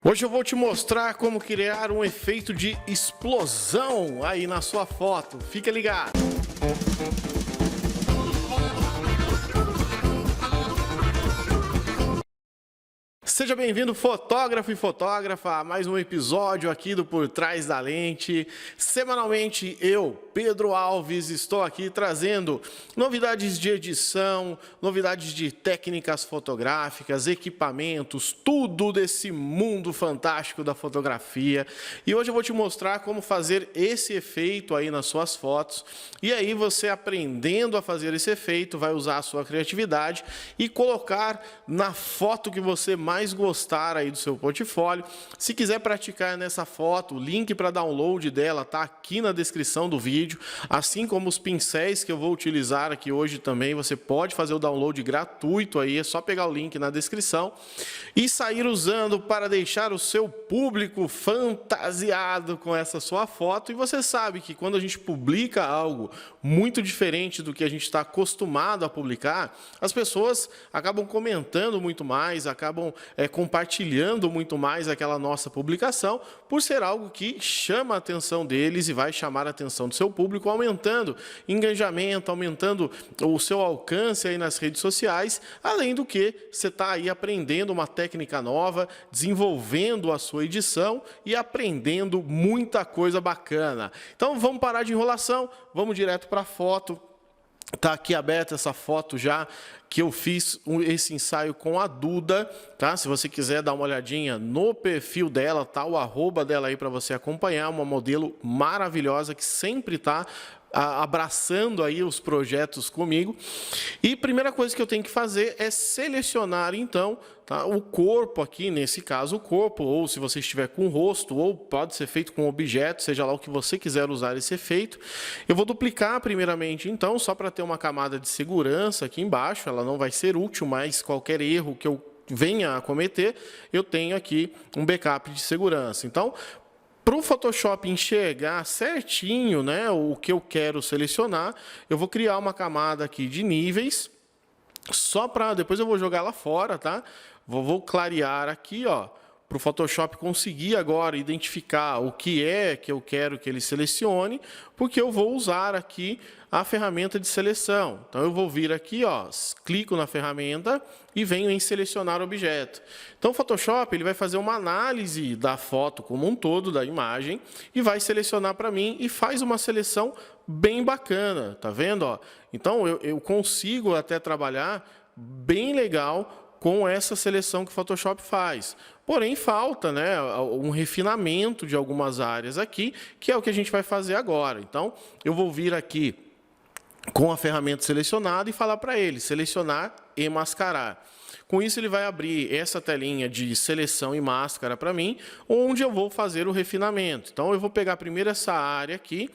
Hoje eu vou te mostrar como criar um efeito de explosão aí na sua foto. Fica ligado! Seja bem-vindo, fotógrafo e fotógrafa, a mais um episódio aqui do Por Trás da Lente. Semanalmente eu, Pedro Alves, estou aqui trazendo novidades de edição, novidades de técnicas fotográficas, equipamentos, tudo desse mundo fantástico da fotografia. E hoje eu vou te mostrar como fazer esse efeito aí nas suas fotos. E aí você, aprendendo a fazer esse efeito, vai usar a sua criatividade e colocar na foto que você mais gostar aí do seu portfólio. Se quiser praticar nessa foto, o link para download dela está aqui na descrição do vídeo, assim como os pincéis que eu vou utilizar aqui hoje também. Você pode fazer o download gratuito aí, é só pegar o link na descrição e sair usando para deixar o seu público fantasiado com essa sua foto. E você sabe que quando a gente publica algo muito diferente do que a gente está acostumado a publicar, as pessoas acabam comentando muito mais, acabam compartilhando muito mais aquela nossa publicação, por ser algo que chama a atenção deles e vai chamar a atenção do seu público, aumentando engajamento, aumentando o seu alcance aí nas redes sociais, além do que você está aí aprendendo uma técnica nova, desenvolvendo a sua edição e aprendendo muita coisa bacana. Então vamos parar de enrolação, vamos direto para a foto. Tá aqui aberta essa foto já que eu fiz esse ensaio com a Duda, tá? Se você quiser dar uma olhadinha no perfil dela, tá o arroba dela aí para você acompanhar, uma modelo maravilhosa que sempre tá abraçando aí os projetos comigo. E primeira coisa que eu tenho que fazer é selecionar então, tá, o corpo aqui, nesse caso o corpo, ou se você estiver com o rosto, ou pode ser feito com objeto, seja lá o que você quiser usar esse efeito. Eu vou duplicar primeiramente então, só para ter uma camada de segurança aqui embaixo. Ela não vai ser útil, mas qualquer erro que eu venha a cometer, eu tenho aqui um backup de segurança. Então, para o Photoshop enxergar certinho, né, o que eu quero selecionar, eu vou criar uma camada aqui de níveis, só para depois eu vou jogar lá fora, tá? Vou clarear aqui, ó, para o Photoshop conseguir agora identificar o que é que eu quero que ele selecione, porque eu vou usar aqui a ferramenta de seleção. Então eu vou vir aqui, ó, clico na ferramenta e venho em selecionar objeto. Então o Photoshop ele vai fazer uma análise da foto como um todo, da imagem, e vai selecionar para mim e faz uma seleção bem bacana, tá vendo, ó? Então eu consigo até trabalhar bem legal com essa seleção que o Photoshop faz. Porém, falta, né, um refinamento de algumas áreas aqui, que é o que a gente vai fazer agora. Então, eu vou vir aqui com a ferramenta selecionada e falar para ele, selecionar e mascarar. Com isso, ele vai abrir essa telinha de seleção e máscara para mim, onde eu vou fazer o refinamento. Então, eu vou pegar primeiro essa área aqui,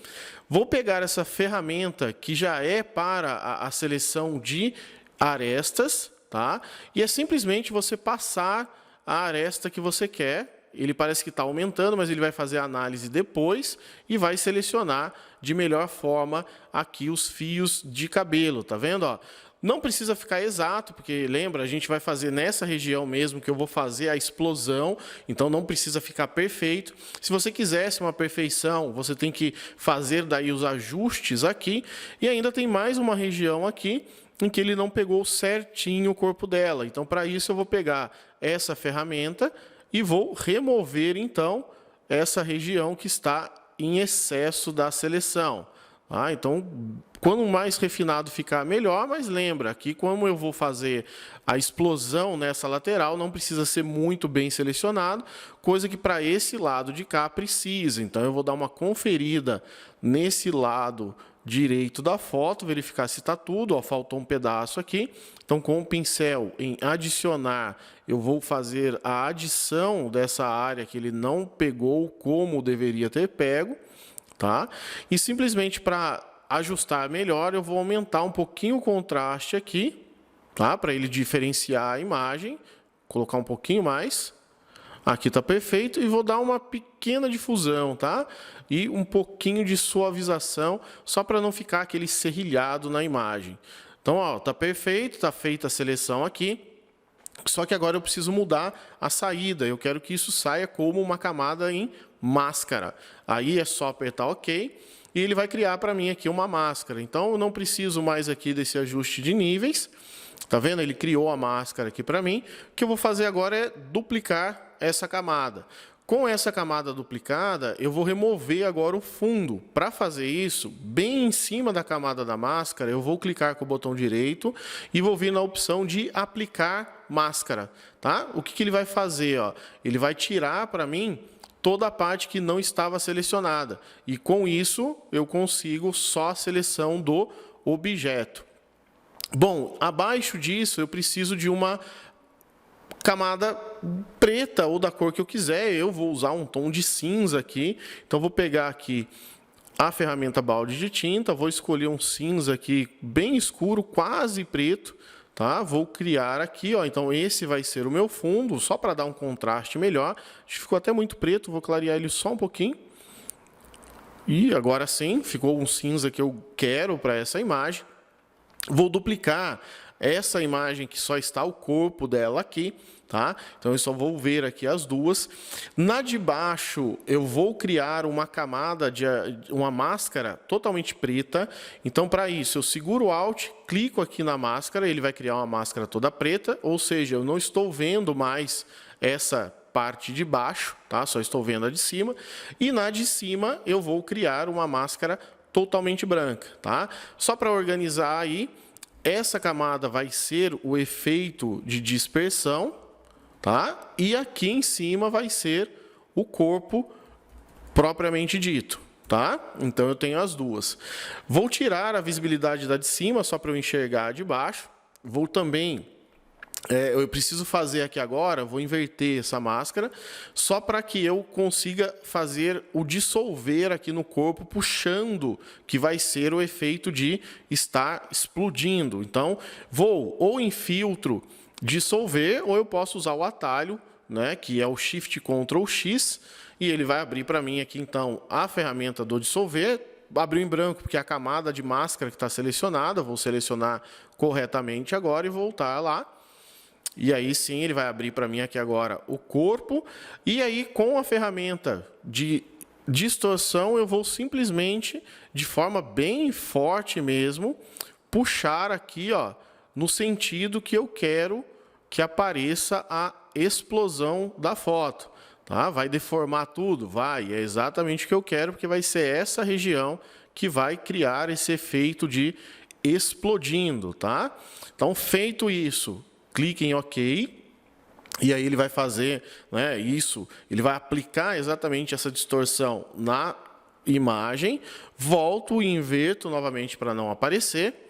vou pegar essa ferramenta que já é para a seleção de arestas, tá? E é simplesmente você passar a aresta que você quer. Ele parece que está aumentando, mas ele vai fazer a análise depois e vai selecionar de melhor forma aqui os fios de cabelo, tá vendo? Ó? Não precisa ficar exato, porque lembra, a gente vai fazer nessa região mesmo que eu vou fazer a explosão, então não precisa ficar perfeito. Se você quisesse uma perfeição, você tem que fazer daí os ajustes aqui, e ainda tem mais uma região aqui em que ele não pegou certinho o corpo dela. Então, para isso, eu vou pegar essa ferramenta e vou remover, então, essa região que está em excesso da seleção. Ah, então, quanto mais refinado ficar, melhor, mas lembra que como eu vou fazer a explosão nessa lateral, não precisa ser muito bem selecionado, coisa que para esse lado de cá precisa. Então, eu vou dar uma conferida nesse lado direito da foto, verificar se está tudo, ó, faltou um pedaço aqui. Então, com o pincel em adicionar, eu vou fazer a adição dessa área que ele não pegou como deveria ter pego, tá? E simplesmente para ajustar melhor, eu vou aumentar um pouquinho o contraste aqui, tá? Para ele diferenciar a imagem, colocar um pouquinho mais. Aqui está perfeito e vou dar uma pequena difusão, tá? E um pouquinho de suavização, só para não ficar aquele serrilhado na imagem. Então, ó, tá perfeito, tá feita a seleção aqui. Só que agora eu preciso mudar a saída. Eu quero que isso saia como uma camada em máscara. Aí é só apertar OK e ele vai criar para mim aqui uma máscara. Então, eu não preciso mais aqui desse ajuste de níveis. Tá vendo? Ele criou a máscara aqui para mim. O que eu vou fazer agora é duplicar essa camada. Com essa camada duplicada, eu vou remover agora o fundo. Para fazer isso, bem em cima da camada da máscara, eu vou clicar com o botão direito e vou vir na opção de aplicar máscara. Tá? O que ele vai fazer? Ó? Ele vai tirar para mim toda a parte que não estava selecionada. E com isso, eu consigo só a seleção do objeto. Bom, abaixo disso, eu preciso de uma camada preta ou da cor que eu quiser. Eu vou usar um tom de cinza aqui. Então, vou pegar aqui a ferramenta balde de tinta, vou escolher um cinza aqui bem escuro, quase preto. Tá? Vou criar aqui, ó. Então esse vai ser o meu fundo, só para dar um contraste melhor. Acho que ficou até muito preto, vou clarear ele só um pouquinho. E agora sim, ficou um cinza que eu quero para essa imagem. Vou duplicar essa imagem que só está o corpo dela aqui, tá? Então eu só vou ver aqui as duas. Na de baixo eu vou criar uma camada de uma máscara totalmente preta. Então para isso eu seguro o Alt, clico aqui na máscara, ele vai criar uma máscara toda preta, ou seja, eu não estou vendo mais essa parte de baixo, tá? Só estou vendo a de cima. E na de cima eu vou criar uma máscara totalmente branca, tá? Só para organizar aí, essa camada vai ser o efeito de dispersão, tá? E aqui em cima vai ser o corpo propriamente dito, tá? Então eu tenho as duas. Vou tirar a visibilidade da de cima só para eu enxergar a de baixo. Vou também eu preciso fazer aqui agora, vou inverter essa máscara, só para que eu consiga fazer o dissolver aqui no corpo, puxando, que vai ser o efeito de estar explodindo. Então, vou ou em filtro dissolver, ou eu posso usar o atalho, né, que é o Shift Ctrl X, e ele vai abrir para mim aqui, então, a ferramenta do dissolver. Abriu em branco, porque é a camada de máscara que está selecionada. Vou selecionar corretamente agora e voltar lá. E aí sim, ele vai abrir para mim aqui agora o corpo. E aí, com a ferramenta de distorção, eu vou simplesmente, de forma bem forte mesmo, puxar aqui, ó, no sentido que eu quero que apareça a explosão da foto. Tá? Vai deformar tudo? Vai. É exatamente o que eu quero, porque vai ser essa região que vai criar esse efeito de explodindo. Tá? Então, feito isso, clique em OK, e aí ele vai fazer, né, isso, ele vai aplicar exatamente essa distorção na imagem, volto e inverto novamente para não aparecer,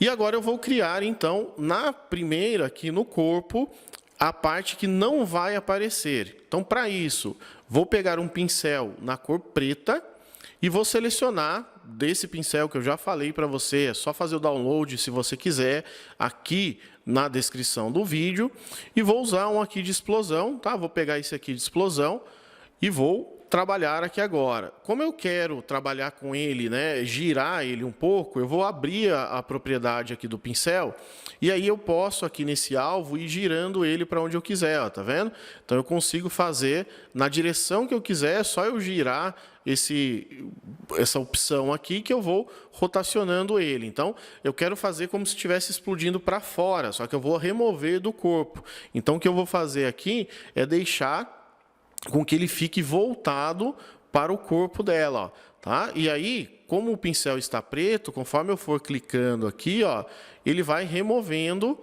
e agora eu vou criar, então, na primeira, aqui no corpo, a parte que não vai aparecer. Então, para isso, vou pegar um pincel na cor preta, e vou selecionar desse pincel que eu já falei para você, é só fazer o download se você quiser, aqui na descrição do vídeo. E vou usar um aqui de explosão, tá? Vou pegar esse aqui de explosão e vou trabalhar aqui agora. Como eu quero trabalhar com ele, né, girar ele um pouco, eu vou abrir a propriedade aqui do pincel, e aí eu posso aqui nesse alvo ir girando ele para onde eu quiser, ó, tá vendo? Então eu consigo fazer na direção que eu quiser, é só eu girar essa opção aqui que eu vou rotacionando ele. Então eu quero fazer como se estivesse explodindo para fora, só que eu vou remover do corpo. Então o que eu vou fazer aqui é deixar com que ele fique voltado para o corpo dela, ó, tá? E aí, como o pincel está preto, conforme eu for clicando aqui, ó, ele vai removendo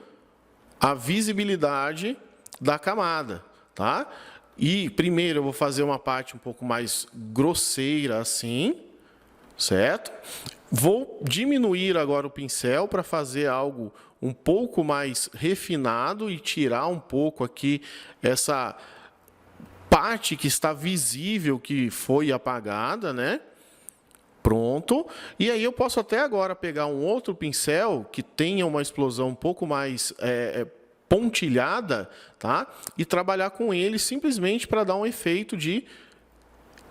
a visibilidade da camada, tá? E primeiro eu vou fazer uma parte um pouco mais grosseira assim, certo? Vou diminuir agora o pincel para fazer algo um pouco mais refinado e tirar um pouco aqui essa parte que está visível que foi apagada, né? Pronto. E aí eu posso até agora pegar um outro pincel que tenha uma explosão um pouco mais pontilhada, tá? E trabalhar com ele simplesmente para dar um efeito de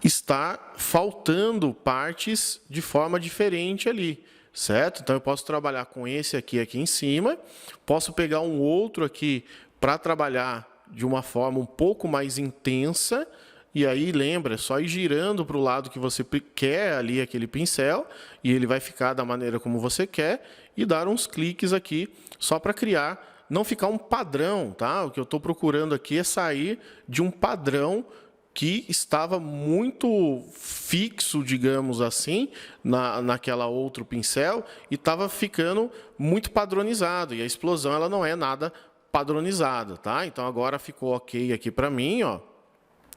estar faltando partes de forma diferente ali, certo? Então eu posso trabalhar com esse aqui em cima, posso pegar um outro aqui para trabalhar de uma forma um pouco mais intensa. E aí, lembra, é só ir girando para o lado que você quer ali aquele pincel, e ele vai ficar da maneira como você quer, e dar uns cliques aqui, só para criar, não ficar um padrão, tá? O que eu estou procurando aqui é sair de um padrão que estava muito fixo, digamos assim, naquela outro pincel, e estava ficando muito padronizado, e a explosão ela não é nada padronizada, tá? Então agora ficou ok aqui para mim, ó,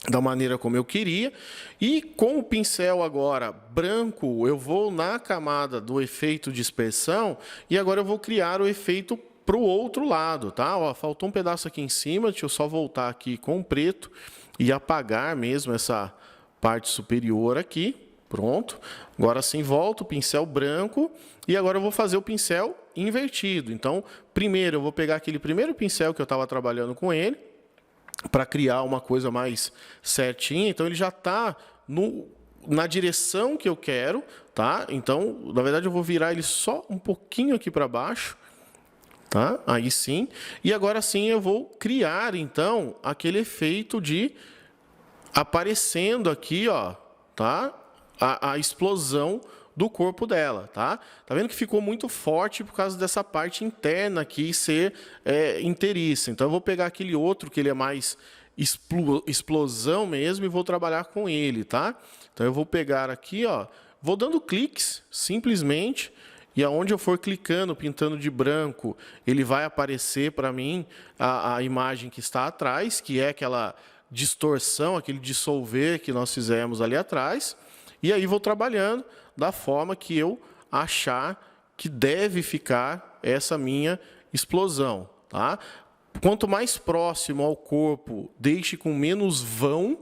da maneira como eu queria. E com o pincel agora branco, eu vou na camada do efeito dispersão, e agora eu vou criar o efeito para o outro lado, tá? Ó, faltou um pedaço aqui em cima, deixa eu só voltar aqui com o preto e apagar mesmo essa parte superior aqui. Pronto. Agora sim, volto, pincel branco, e agora eu vou fazer o pincel invertido. Então, primeiro eu vou pegar aquele primeiro pincel que eu estava trabalhando com ele, para criar uma coisa mais certinha. Então, ele já está na direção que eu quero, tá? Então, na verdade, eu vou virar ele só um pouquinho aqui para baixo, tá? Aí sim. E agora sim eu vou criar, então, aquele efeito de aparecendo aqui, ó, tá? A explosão do corpo dela, tá? Tá vendo que ficou muito forte por causa dessa parte interna aqui ser inteiriça. Então, eu vou pegar aquele outro que ele é mais explosão mesmo e vou trabalhar com ele, tá? Então, eu vou pegar aqui, ó, vou dando cliques, simplesmente, e aonde eu for clicando, pintando de branco, ele vai aparecer para mim a imagem que está atrás, que é aquela distorção, aquele dissolver que nós fizemos ali atrás. E aí vou trabalhando da forma que eu achar que deve ficar essa minha explosão, tá? Quanto mais próximo ao corpo, deixe com menos vão,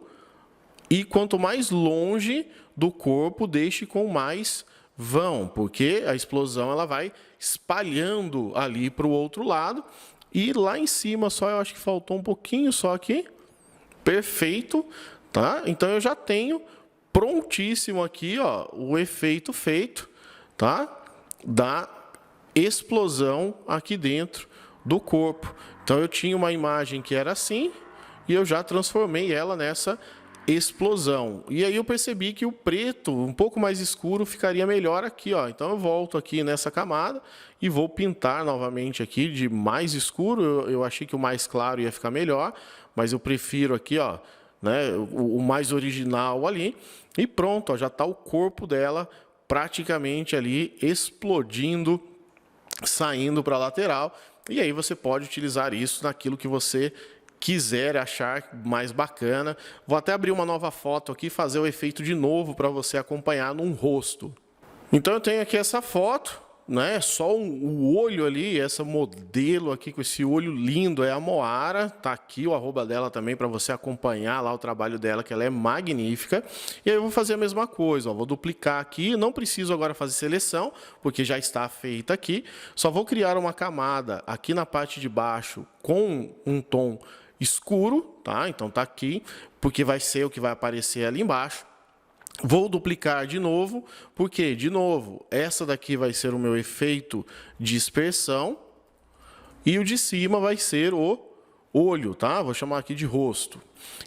e quanto mais longe do corpo, deixe com mais vão, porque a explosão ela vai espalhando ali para o outro lado. E lá em cima só, eu acho que faltou um pouquinho só aqui. Perfeito, tá? Então eu já tenho prontíssimo aqui, ó, o efeito feito, tá? Da explosão aqui dentro do corpo. Então eu tinha uma imagem que era assim e eu já transformei ela nessa explosão. E aí eu percebi que o preto, um pouco mais escuro, ficaria melhor aqui, ó. Então eu volto aqui nessa camada e vou pintar novamente aqui de mais escuro. Eu achei que o mais claro ia ficar melhor, mas eu prefiro aqui, ó, né, o mais original ali. E pronto, ó, já está o corpo dela praticamente ali explodindo, saindo para a lateral. E aí você pode utilizar isso naquilo que você quiser achar mais bacana. Vou até abrir uma nova foto aqui e fazer o efeito de novo para você acompanhar num rosto. Então eu tenho aqui essa foto, né? Só o olho ali, essa modelo aqui com esse olho lindo é a Moara. Tá aqui o arroba dela também para você acompanhar lá o trabalho dela, que ela é magnífica. E aí eu vou fazer a mesma coisa, ó, vou duplicar aqui, não preciso agora fazer seleção, porque já está feita aqui. Só vou criar uma camada aqui na parte de baixo com um tom escuro, tá? Então tá aqui, porque vai ser o que vai aparecer ali embaixo. Vou duplicar de novo, porque, de novo, essa daqui vai ser o meu efeito de dispersão e o de cima vai ser o olho, tá? Vou chamar aqui de rosto.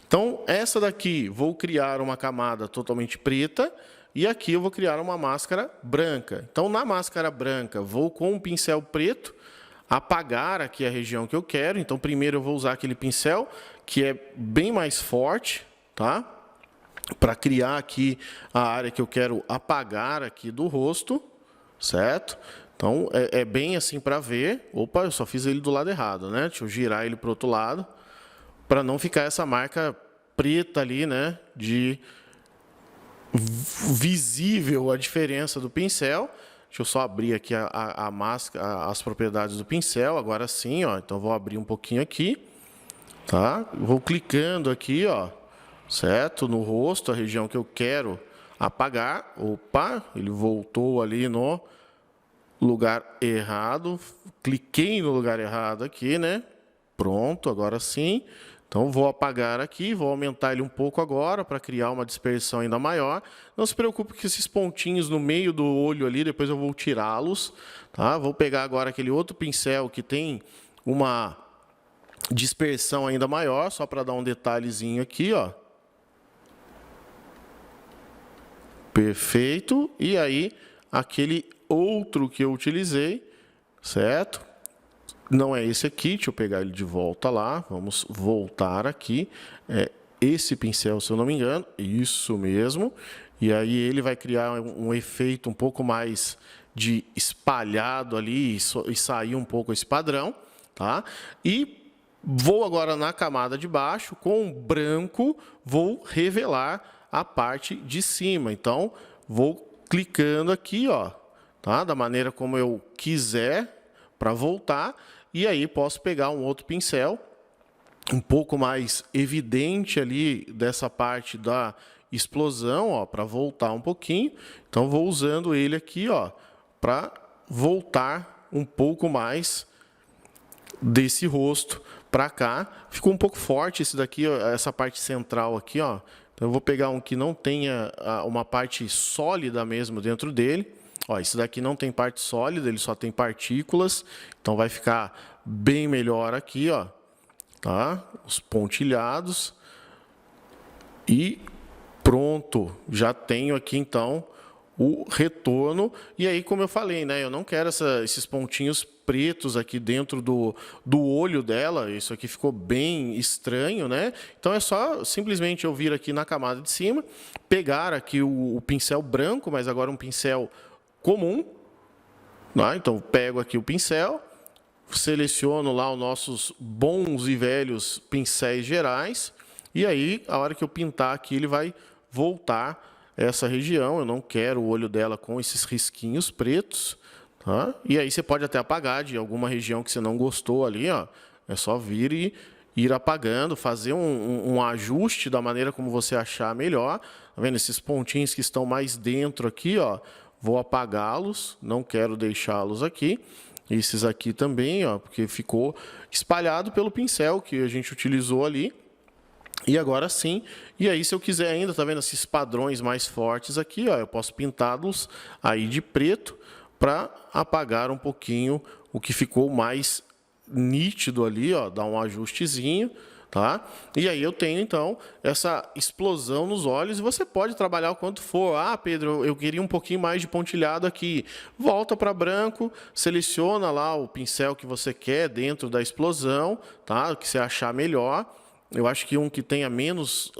Então, essa daqui, vou criar uma camada totalmente preta e aqui eu vou criar uma máscara branca. Então, na máscara branca, vou com um pincel preto apagar aqui a região que eu quero. Então, primeiro eu vou usar aquele pincel que é bem mais forte, tá? Para criar aqui a área que eu quero apagar aqui do rosto, certo? Então, é bem assim para ver. Opa, eu só fiz ele do lado errado, né? Deixa eu girar ele para o outro lado, para não ficar essa marca preta ali, né? De visível a diferença do pincel. Deixa eu só abrir aqui a máscara, as propriedades do pincel. Agora sim, ó. Então, vou abrir um pouquinho aqui, tá? Vou clicando aqui, ó. Certo? No rosto, a região que eu quero apagar. Opa, ele voltou ali no lugar errado. Cliquei no lugar errado aqui, né? Pronto, agora sim. Então, vou apagar aqui, vou aumentar ele um pouco agora para criar uma dispersão ainda maior. Não se preocupe que esses pontinhos no meio do olho ali, depois eu vou tirá-los, tá? Vou pegar agora aquele outro pincel que tem uma dispersão ainda maior, só para dar um detalhezinho aqui, ó. Perfeito. E aí, aquele outro que eu utilizei, certo? Não é esse aqui, deixa eu pegar ele de volta lá. Vamos voltar aqui. É esse pincel, se eu não me engano. Isso mesmo. E aí ele vai criar um efeito um pouco mais de espalhado ali e sair um pouco esse padrão, tá? E vou agora na camada de baixo, com branco, vou revelar a parte de cima. Então, vou clicando aqui, ó, tá? Da maneira como eu quiser, para voltar. E aí posso pegar um outro pincel, um pouco mais evidente ali dessa parte da explosão, ó, para voltar um pouquinho. Então, vou usando ele aqui, ó, para voltar um pouco mais desse rosto para cá. Ficou um pouco forte esse daqui, ó, essa parte central aqui, ó. Então, eu vou pegar um que não tenha uma parte sólida mesmo dentro dele. Ó, esse daqui não tem parte sólida, ele só tem partículas. Então, vai ficar bem melhor aqui, ó, tá? Os pontilhados. E pronto, já tenho aqui então o retorno. E aí, como eu falei, né, eu não quero esses pontinhos pretos aqui dentro do olho dela. Isso aqui ficou bem estranho, né? Então é só simplesmente eu vir aqui na camada de cima, pegar aqui o pincel branco, mas agora um pincel comum, né? Então pego aqui o pincel, seleciono lá os nossos bons e velhos pincéis gerais, e aí a hora que eu pintar aqui ele vai voltar essa região. Eu não quero o olho dela com esses risquinhos pretos, tá? E aí você pode até apagar de alguma região que você não gostou ali, ó. É só vir e ir apagando, fazer um ajuste da maneira como você achar melhor. Tá vendo esses pontinhos que estão mais dentro aqui, ó? Vou apagá-los, não quero deixá-los aqui. Esses aqui também, ó, porque ficou espalhado pelo pincel que a gente utilizou ali. E agora sim, e aí se eu quiser ainda, tá vendo esses padrões mais fortes aqui, ó, eu posso pintá-los aí de preto para apagar um pouquinho o que ficou mais nítido ali, ó, dar um ajustezinho, tá? E aí eu tenho então essa explosão nos olhos, e você pode trabalhar o quanto for. Ah, Pedro, eu queria um pouquinho mais de pontilhado aqui. Volta para branco, seleciona lá o pincel que você quer dentro da explosão, tá? O que você achar melhor. Eu acho que um que tenha menos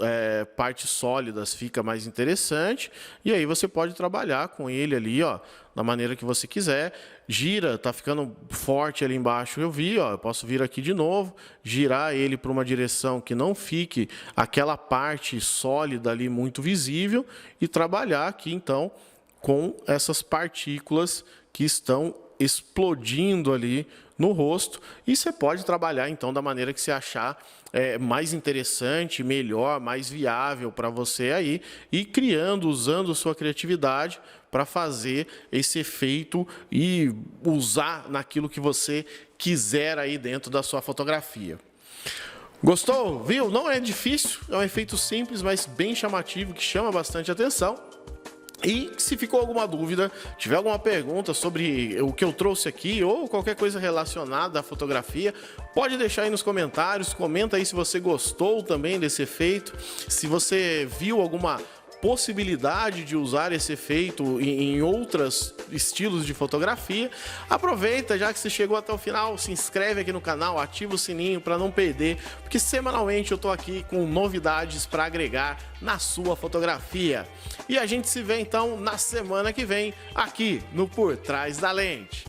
partes sólidas fica mais interessante. E aí você pode trabalhar com ele ali, ó, da maneira que você quiser. Gira, tá ficando forte ali embaixo, eu vi, ó, eu posso vir aqui de novo, girar ele para uma direção que não fique aquela parte sólida ali muito visível, e trabalhar aqui então com essas partículas que estão explodindo ali no rosto. E você pode trabalhar então da maneira que você achar mais interessante, melhor, mais viável para você aí, e criando, usando sua criatividade para fazer esse efeito e usar naquilo que você quiser aí dentro da sua fotografia. Gostou? Viu? Não é difícil, é um efeito simples, mas bem chamativo, que chama bastante atenção. E se ficou alguma dúvida, tiver alguma pergunta sobre o que eu trouxe aqui ou qualquer coisa relacionada à fotografia, pode deixar aí nos comentários. Comenta aí se você gostou também desse efeito, se você viu alguma possibilidade de usar esse efeito em outros estilos de fotografia. Aproveita, já que você chegou até o final, se inscreve aqui no canal, ativa o sininho para não perder, porque semanalmente eu estou aqui com novidades para agregar na sua fotografia. E a gente se vê então na semana que vem aqui no Por Trás da Lente.